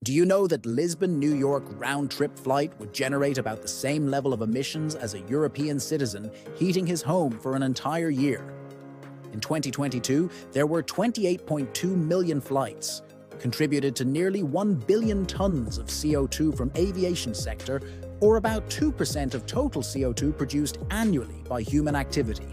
Do you know that Lisbon-New York round-trip flight would generate about the same level of emissions as a European citizen heating his home for an entire year? In 2022, there were 28.2 million flights, contributed to nearly 1 billion tons of CO2 from aviation sector, or about 2% of total CO2 produced annually by human activity.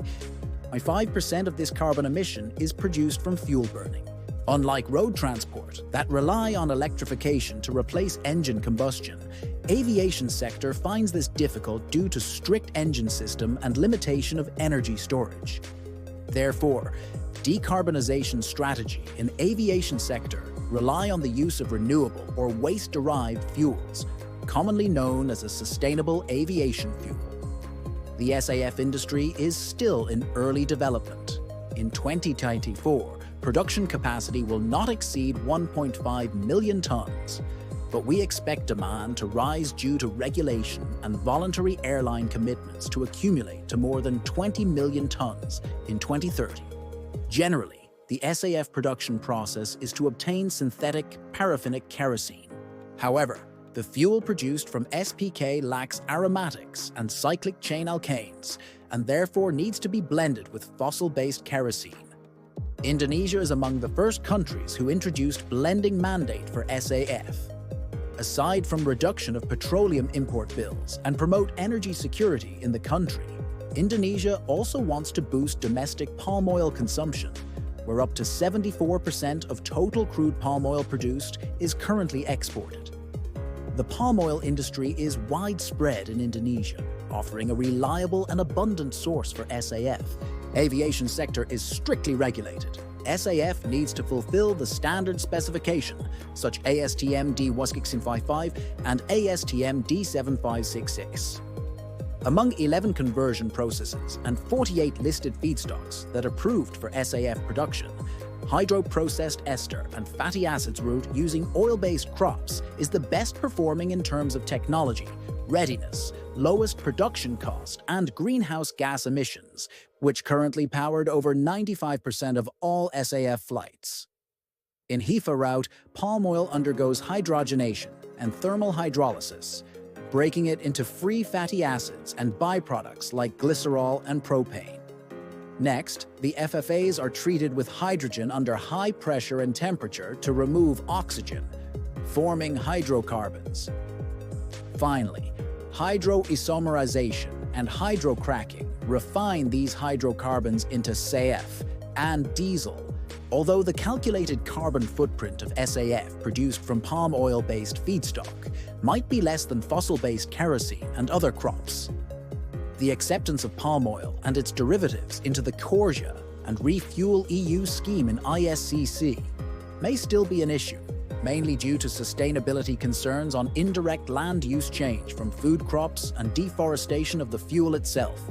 5% of this carbon emission is produced from fuel burning. Unlike road transport, that rely on electrification to replace engine combustion, aviation sector finds this difficult due to strict engine system and limitation of energy storage. Therefore, decarbonization strategy in aviation sector rely on the use of renewable or waste-derived fuels, commonly known as a sustainable aviation fuel. The SAF industry is still in early development. In 2024, production capacity will not exceed 1.5 million tons, but we expect demand to rise due to regulation and voluntary airline commitments to accumulate to more than 20 million tons in 2030. Generally, the SAF production process is to obtain synthetic paraffinic kerosene. However, the fuel produced from SPK lacks aromatics and cyclic chain alkanes, and therefore needs to be blended with fossil-based kerosene. Indonesia is among the first countries who introduced blending mandate for SAF. Aside from reduction of petroleum import bills and promote energy security in the country, Indonesia also wants to boost domestic palm oil consumption, where up to 74% of total crude palm oil produced is currently exported. The palm oil industry is widespread in Indonesia, offering a reliable and abundant source for SAF. Aviation sector is strictly regulated. SAF needs to fulfill the standard specification, such ASTM D165 and ASTM D7566. Among 11 conversion processes and 48 listed feedstocks that are approved for SAF production, hydro-processed ester and fatty acids route using oil-based crops is the best performing in terms of technology, readiness, lowest production cost, and greenhouse gas emissions, which currently powered over 95% of all SAF flights. In HEFA route, palm oil undergoes hydrogenation and thermal hydrolysis, breaking it into free fatty acids and byproducts like glycerol and propane. Next, the FFAs are treated with hydrogen under high pressure and temperature to remove oxygen, forming hydrocarbons. Finally, hydroisomerization and hydrocracking refine these hydrocarbons into SAF and diesel, although the calculated carbon footprint of SAF produced from palm oil-based feedstock might be less than fossil-based kerosene and other crops. The acceptance of palm oil and its derivatives into the CORSIA and Refuel EU scheme in ISCC may still be an issue, mainly due to sustainability concerns on indirect land use change from food crops and deforestation of the fuel itself.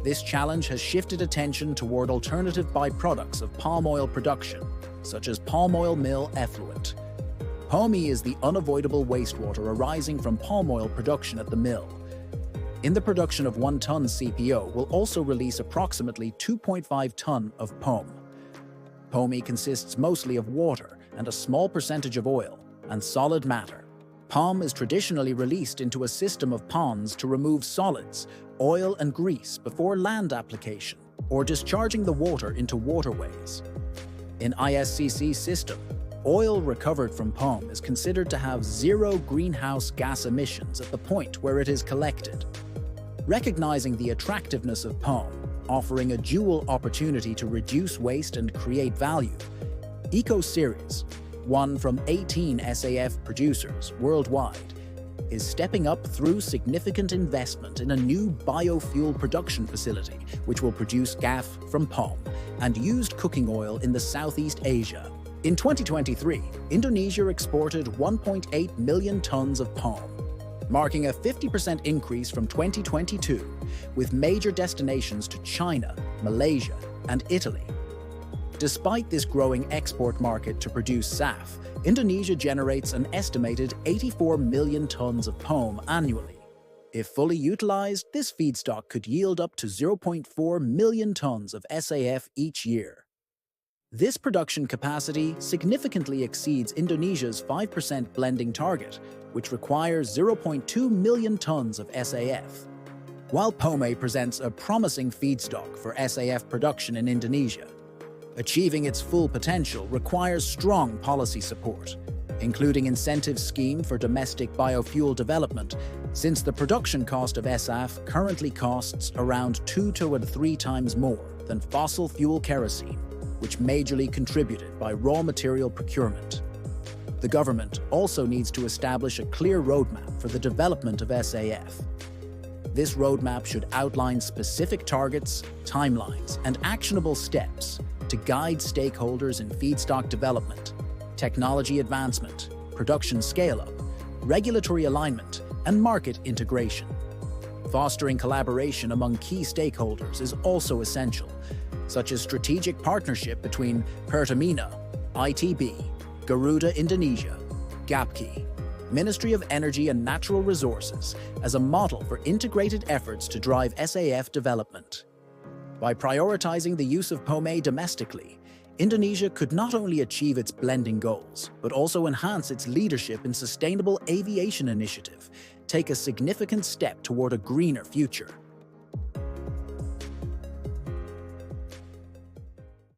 This challenge has shifted attention toward alternative byproducts of palm oil production, such as palm oil mill effluent. POME is the unavoidable wastewater arising from palm oil production at the mill. In the production of 1 ton CPO will also release approximately 2.5 ton of POME. POME consists mostly of water and a small percentage of oil and solid matter. POM is traditionally released into a system of ponds to remove solids, oil and grease before land application or discharging the water into waterways. In ISCC system, oil recovered from POM is considered to have zero greenhouse gas emissions at the point where it is collected. Recognizing the attractiveness of POM, offering a dual opportunity to reduce waste and create value, Eco-Series, one from 18 SAF producers worldwide, is stepping up through significant investment in a new biofuel production facility which will produce GAF from POM and used cooking oil in the Southeast Asia. In 2023, Indonesia exported 1.8 million tons of POM, marking a 50% increase from 2022, with major destinations to China, Malaysia, and Italy. Despite this growing export market to produce SAF, Indonesia generates an estimated 84 million tons of POM annually. If fully utilized, this feedstock could yield up to 0.4 million tons of SAF each year. This production capacity significantly exceeds Indonesia's 5% blending target, which requires 0.2 million tons of SAF. While POME presents a promising feedstock for SAF production in Indonesia, achieving its full potential requires strong policy support, including incentive scheme for domestic biofuel development, since the production cost of SAF currently costs around 2 to 3 times more than fossil fuel kerosene, which majorly contributed by raw material procurement. The government also needs to establish a clear roadmap for the development of SAF. This roadmap should outline specific targets, timelines, and actionable steps to guide stakeholders in feedstock development, technology advancement, production scale-up, regulatory alignment, and market integration. Fostering collaboration among key stakeholders is also essential, such as strategic partnership between Pertamina, ITB, Garuda Indonesia, GAPKI, Ministry of Energy and Natural Resources as a model for integrated efforts to drive SAF development. By prioritizing the use of POME domestically, Indonesia could not only achieve its blending goals, but also enhance its leadership in Sustainable Aviation Initiative, take a significant step toward a greener future.